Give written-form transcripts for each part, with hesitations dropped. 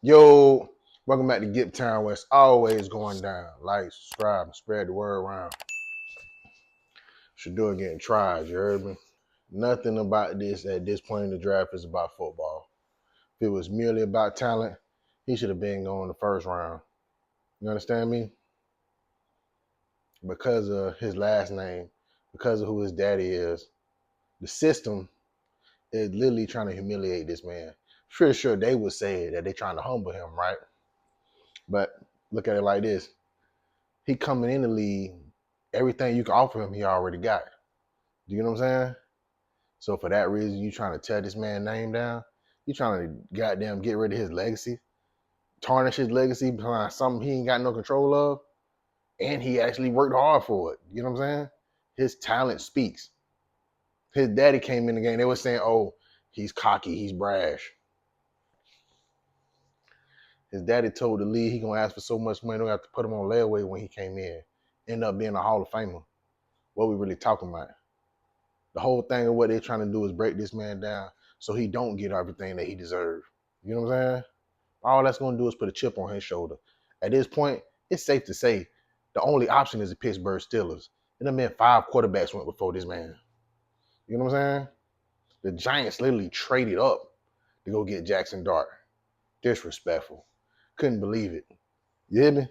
Yo, welcome back to Gip Town, where it's always going down. Like, subscribe, and spread the word around. Shedeur getting tried, you heard me? Nothing about this at this point in the draft is about football. If it was merely about talent, he should have been going the first round. You understand me? Because of his last name, because of who his daddy is, the system is literally trying to humiliate this man. Pretty sure they would say that they're trying to humble him, right? But look at it like this. He coming in the league, everything you can offer him, he already got. Do you know what I'm saying? So for that reason, you trying to tear this man's name down? You trying to goddamn get rid of his legacy, tarnish his legacy behind something he ain't got no control of, and he actually worked hard for it. You know what I'm saying? His talent speaks. His daddy came in the game. They were saying, "Oh, he's cocky, he's brash." His daddy told the league he gonna ask for so much money, don't have to put him on layaway when he came in. End up being a Hall of Famer. What we really talking about? The whole thing of what they're trying to do is break this man down so he don't get everything that he deserves. You know what I'm saying? All that's going to do is put a chip on his shoulder. At this point, it's safe to say the only option is the Pittsburgh Steelers. And been 5 quarterbacks went before this man. You know what I'm saying? The Giants literally traded up to go get Jackson Dart. Disrespectful. Couldn't believe it. You hear me?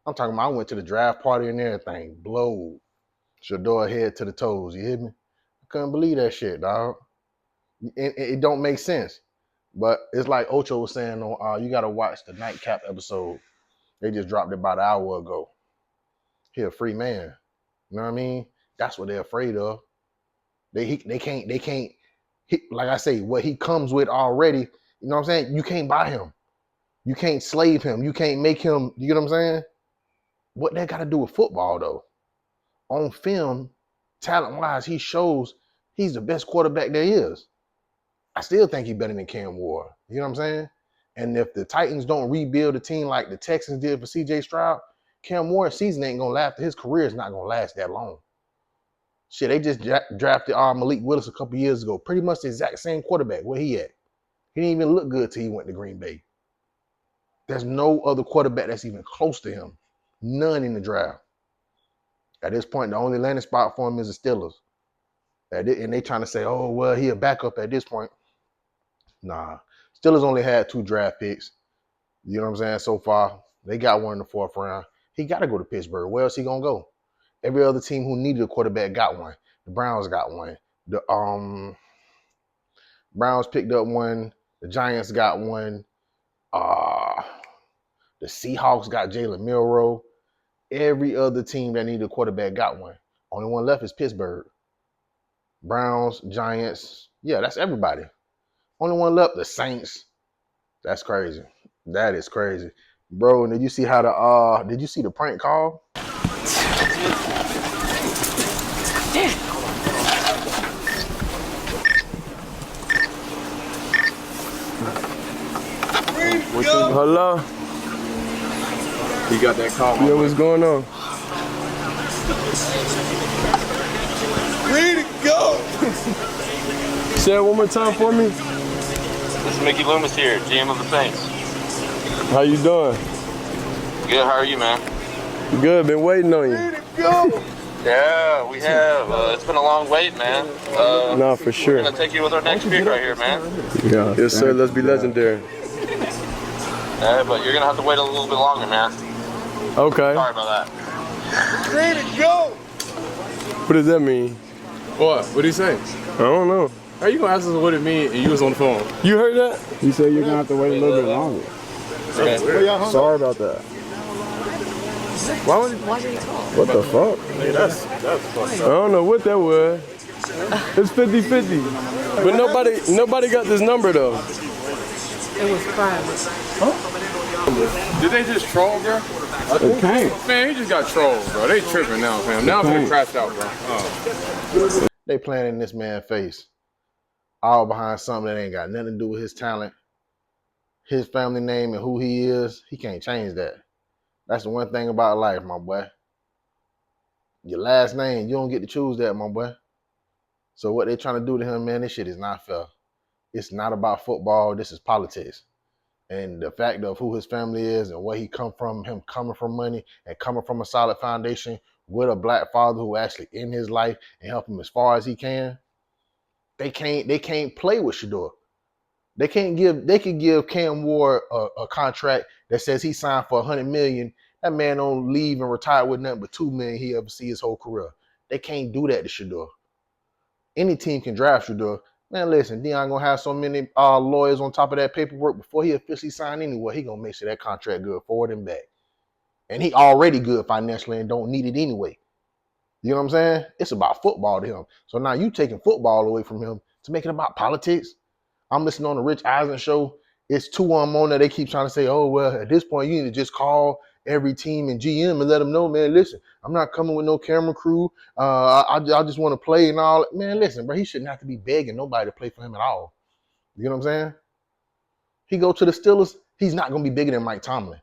I'm talking about I went to the draft party and everything. Blowed. Shedeur head to the toes. You hear me? Couldn't believe that shit, dog. It don't make sense. But it's like Ocho was saying on you gotta watch the Nightcap episode. They just dropped it about an hour ago. He a free man. You know what I mean? That's what they're afraid of. They can't like I say, what he comes with already, you know what I'm saying? You can't buy him. You can't slave him. You can't make him, you know what I'm saying? What that gotta do with football though? On film, talent-wise, he shows he's the best quarterback there is. I still think he's better than Cam Ward. You know what I'm saying? And if the Titans don't rebuild a team like the Texans did for C.J. Stroud, Cam Ward's season ain't going to last. His career is not going to last that long. Shit, they just drafted Malik Willis a couple years ago. Pretty much the exact same quarterback. Where he at? He didn't even look good till he went to Green Bay. There's no other quarterback that's even close to him. None in the draft. At this point, the only landing spot for him is the Steelers. And they trying to say, oh, well, he a backup at this point. Nah. Steelers only had 2 draft picks. You know what I'm saying? So far, they got one in the 4th round. He got to go to Pittsburgh. Where else he going to go? Every other team who needed a quarterback got one. The Browns got one. The Browns picked up one. The Giants got one. The Seahawks got Jalen Milroe. Every other team that needed a quarterback got one. Only one left is Pittsburgh. Browns, Giants. Yeah, that's everybody. Only one left, the Saints. That's crazy. That is crazy. Bro, did you see how did you see the prank call? Hello? You got that call? Yeah, what's going on? Ready to go! Say it one more time for me. This is Mickey Loomis here, GM of the Saints. How you doing? Good, how are you, man? Good, been waiting on you. Ready to go! Yeah, we have. It's been a long wait, man. Nah, for sure. We're going to take you with our next pick right here, man. Yeah. Yes, sir, let's be legendary. But you're going to have to wait a little bit longer, man. Okay. Sorry about that. Ready to go! What does that mean? What? What did he say? I don't know. How you gonna ask us what it means and you was on the phone? You heard that? You said you're gonna have to wait a little bit longer. Okay. Sorry about that. Why did he call? What the fuck? Hey, that's funny. I don't know what that was. It's 50-50. But nobody got this number though. It was private. Did they just troll, bro? Okay. Man, he just got trolled, bro. They tripping now, fam. Now I'm gonna crash out, bro. They playing in this man's face. All behind something that ain't got nothing to do with his talent, his family name, and who he is. He can't change that. That's the one thing about life, my boy. Your last name, you don't get to choose that, my boy. So what they trying to do to him, man, this shit is not fair. It's not about football. This is politics. And the fact of who his family is and where he come from, him coming from money and coming from a solid foundation with a black father who actually in his life and help him as far as he can, they can't play with Shedeur. They could give Cam Ward a contract that says he signed for $100 million. That man don't leave and retire with nothing but $2 million he ever see his whole career. They can't do that to Shedeur. Any team can draft Shedeur. Man, listen, Deion gonna have so many lawyers on top of that paperwork before he officially sign anywhere. He gonna make sure that contract good forward and back. And he already good financially and don't need it anyway. You know what I'm saying? It's about football to him. So now you taking football away from him to make it about politics. I'm listening on the Rich Eisen show. It's 2 on there. They keep trying to say, oh, well, at this point, you need to just call every team and GM and let them know, man, listen, I'm not coming with no camera crew. I just want to play and all. Man, listen, bro, he shouldn't have to be begging nobody to play for him at all. You know what I'm saying? He go to the Steelers, he's not going to be bigger than Mike Tomlin.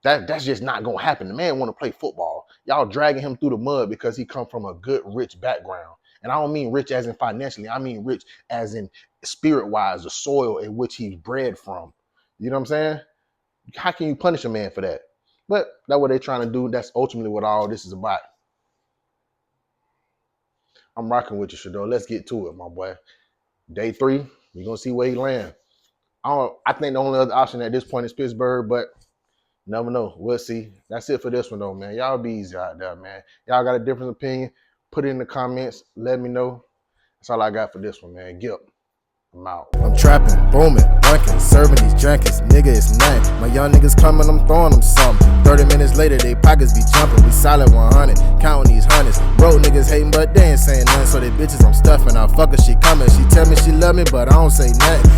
That's just not going to happen. The man want to play football. Y'all dragging him through the mud because he come from a good, rich background. And I don't mean rich as in financially. I mean rich as in spirit-wise, the soil in which he's bred from. You know what I'm saying? How can you punish a man for that? But that's what they're trying to do. That's ultimately what all this is about. I'm rocking with you, Shedeur. Let's get to it, my boy. Day 3, you're going to see where he lands. I think the only other option at this point is Pittsburgh, but never know. We'll see. That's it for this one, though, man. Y'all be easy out there, man. Y'all got a different opinion, put it in the comments. Let me know. That's all I got for this one, man. Gip. I'm out. I'm trapping, booming, bunking, serving these junkies. Nigga, it's nothing. My young niggas coming, I'm throwing them something. 30 minutes later, they pockets be jumping. We solid 100, counting these hundreds. Broke niggas hating, but they ain't saying nothing. So they bitches I'm stuffing. I fuck her, she coming. She tell me she love me, but I don't say nothing.